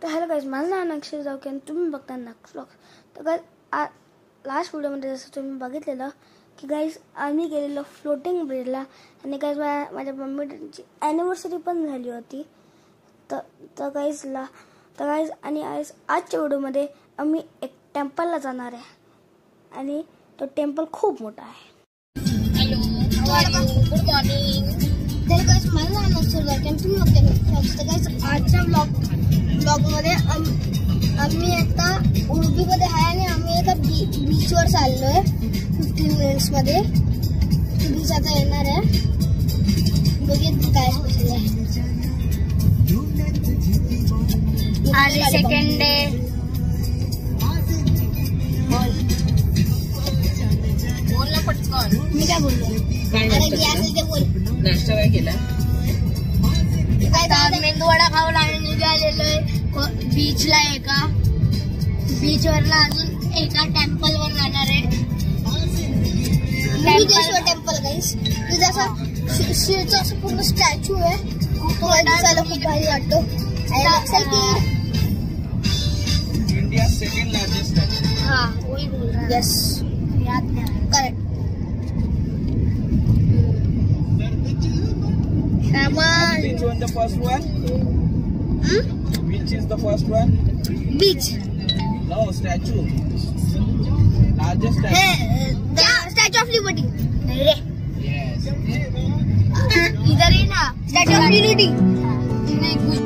तर hello guys, माझं नाव नक्षत्र जावके आणि तुम्ही बघता नक्स व्लॉग्स. तर गाईज लास्ट व्हिडिओमध्ये जसं तुम्ही बघितलेलं की गाईज आम्ही गेलेलो फ्लोटिंग ब्रिजला आणि गाईज माझ्या मम्मीची ॲनिव्हर्सरी पण झाली होती. तर गाईज आणि आजच्या व्हिडिओमध्ये आम्ही एक टेम्पलला जाणार आहे आणि तो टेम्पल खूप मोठा आहे. Hello, good morning. तर गाईज माझं नाव नक्षत्र जावके आणि तुम्ही बघता गाईज आजच्या ब्लॉगमध्ये आम्ही आता उडुपीमध्ये आहे आणि आम्ही एका बीचवर चाललोय 15 मिनिट्समध्ये. बीच आता येणार आहे, बघितलं काय स्पेशल आहे. आज सेकंड डे. बोल ना पटकन. मी काय बोललो? ते बोल. नाश्ता काय केला? काय मेंदूवडा खाऊन आम्ही निघालेलोय बीचला. एका बीचवरला अजून एका टेम्पल वर जाणार आहे. टेम्पल गाईस, तिथे असं शिवचा असं पूर्ण स्टॅच्यू आहे. तो दिसायला खूप भारी वाटतो. इंडिया सेकंड लार्जेस्ट है. हाँ वही बोल रहा है. यस, याद नहीं. Correct. Which one the first one? Which is the first one? Beach. No, statue. Largest statue. Hey, the Statue of Liberty. नहीं रे. Yes. इधर ही ना. Statue of Unity. नहीं कुछ.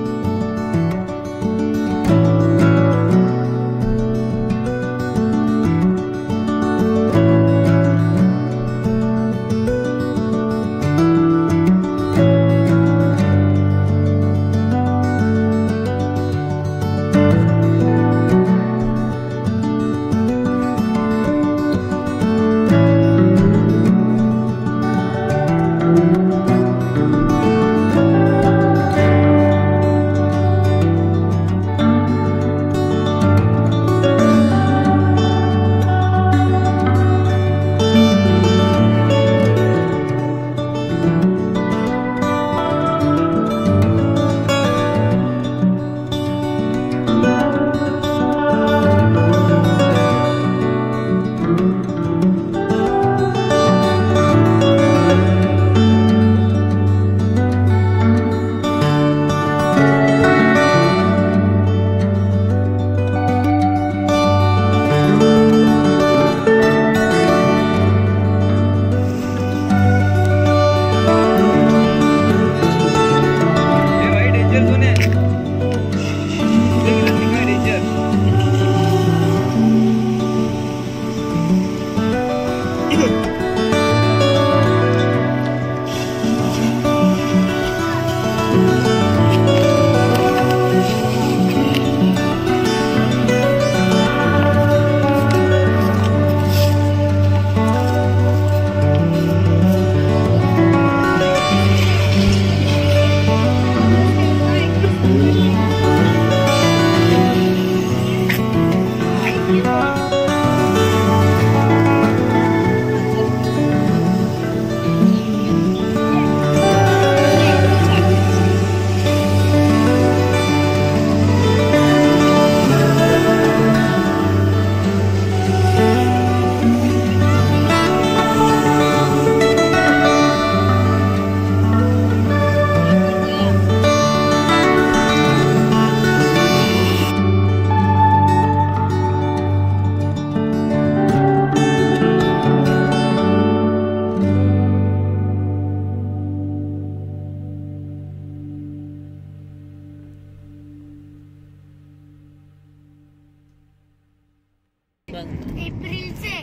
एप्रिल से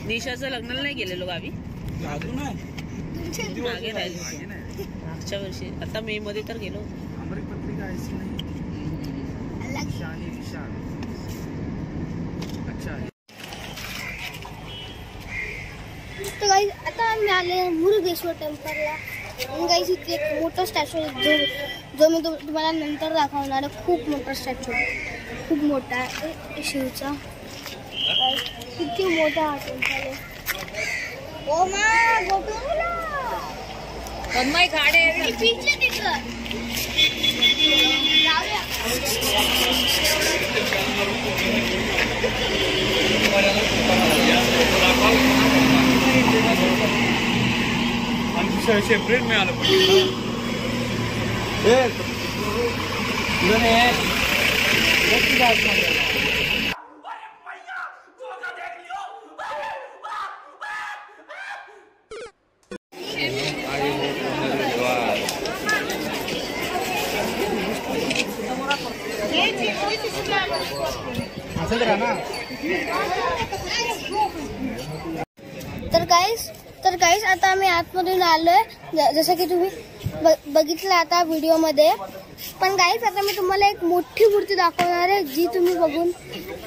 निशाचं लग्नाला नाही गेलेलो गावी. मागे राहिलो मागच्या वर्षी. आता मे मध्ये तर गेलो. तो गाइस आता आम्ही आले मुरुडेश्वर टेम्पलला. गाइस इथे एक मोठा स्टॅच्यू आहे जो मी तुम्हाला नंतर दाखवणार आहे. खूप मोठा स्टॅच्यू, खूप मोठा आहे शिवचा. किती मोठा हा टेम्पल आहे. ओ माय गोटूला तन्मय खाडे पीछे दिसलं लावूया आणि सेपरेट मिळालं तर गाईस आता आम्ही आतमधून आलोय जसं की तुम्ही बघितलं आता व्हिडिओमध्ये. पण गाईस आता मी तुम्हाला एक मोठी मूर्ती दाखवणार आहे जी तुम्ही बघून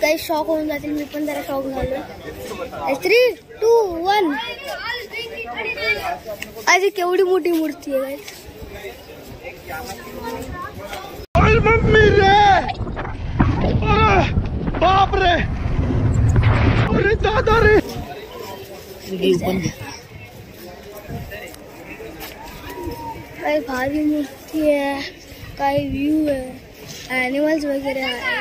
काही शॉक होऊन जातील. मी पण जरा शॉक झालो. 3, 2, 1 अशी केवढी मोठी मूर्ती आहे गाईस. बाप रे अरे दादा रे काही भारी मूर्ती आहे. काही व्ह्यू आहे. ॲनिमल्स वगैरे आहे.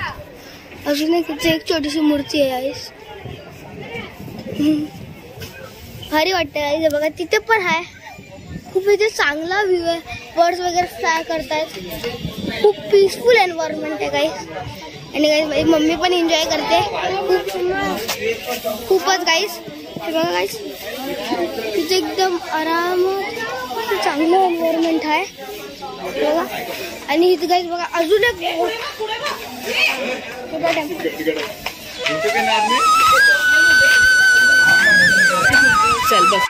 अजून एक छोटीशी मूर्ती आहे गाईस. भारी वाटतं गाईस. बघा तिथे पण आहे. खूप इथे चांगला व्ह्यू आहे. बर्ड्स वगैरे फ्लाय करतायत. खूप पीसफुल एन्व्हायरमेंट आहे गाईस. आणि गाईस माझी मम्मी पण एन्जॉय करते खूपच गाईस. हे बघा गाईस तिथे एकदम आराम चांगलं एन्व्हायरमेंट आहे बघा. आणि इथे गाईस बघा अजून एक चल बस.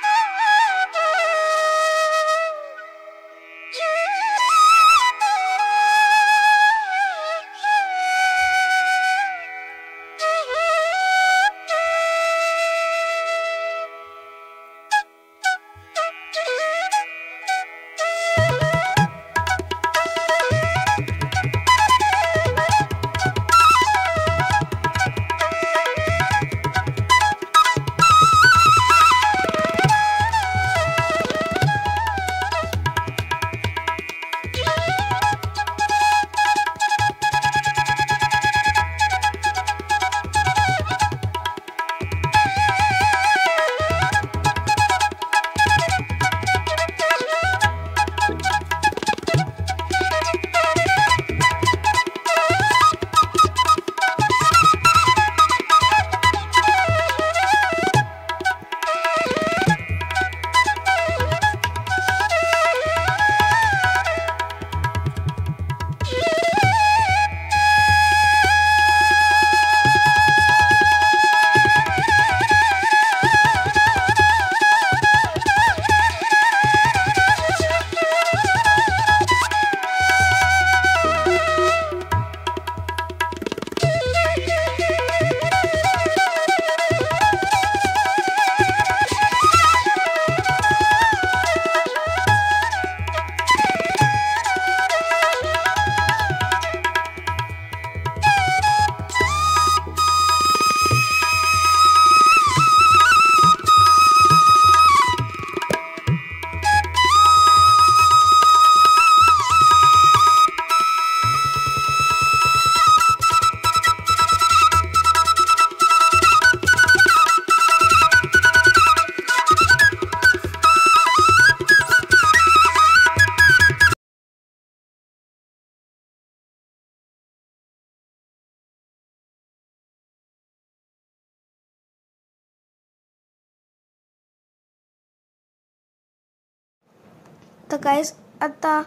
तर गाईस आता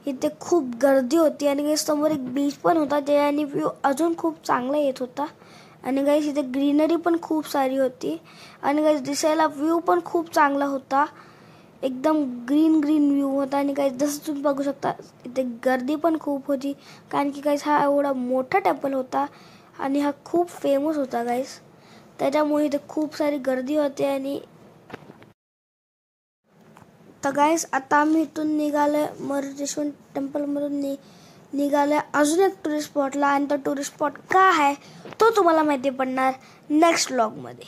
इथे खूप गर्दी होती आणि गाईस समोर एक बीच पण होता ज्याने व्ह्यू अजून खूप चांगला येत होता. आणि गाईस इथे ग्रीनरी पण खूप सारी होती आणि गाईस दिसायला व्ह्यू पण खूप चांगला होता. एकदम ग्रीन व्ह्यू होता. आणि गाईस जसं तुम्ही बघू शकता इथे गर्दी पण खूप होती कारण की गाईस हा एवढा मोठा टेम्पल होता आणि हा खूप फेमस होता गाईस. त्याच्यामुळे इथे खूप सारी गर्दी होते. आणि तर गाईस आता आम्ही इथून निघालोय मरुडेश्वर टेम्पलमधून निघालोय अजून एक टुरिस्ट स्पॉटला. आणि तो टुरिस्ट स्पॉट का आहे तो तुम्हाला माहिती पडणार नेक्स्ट व्लॉगमध्ये.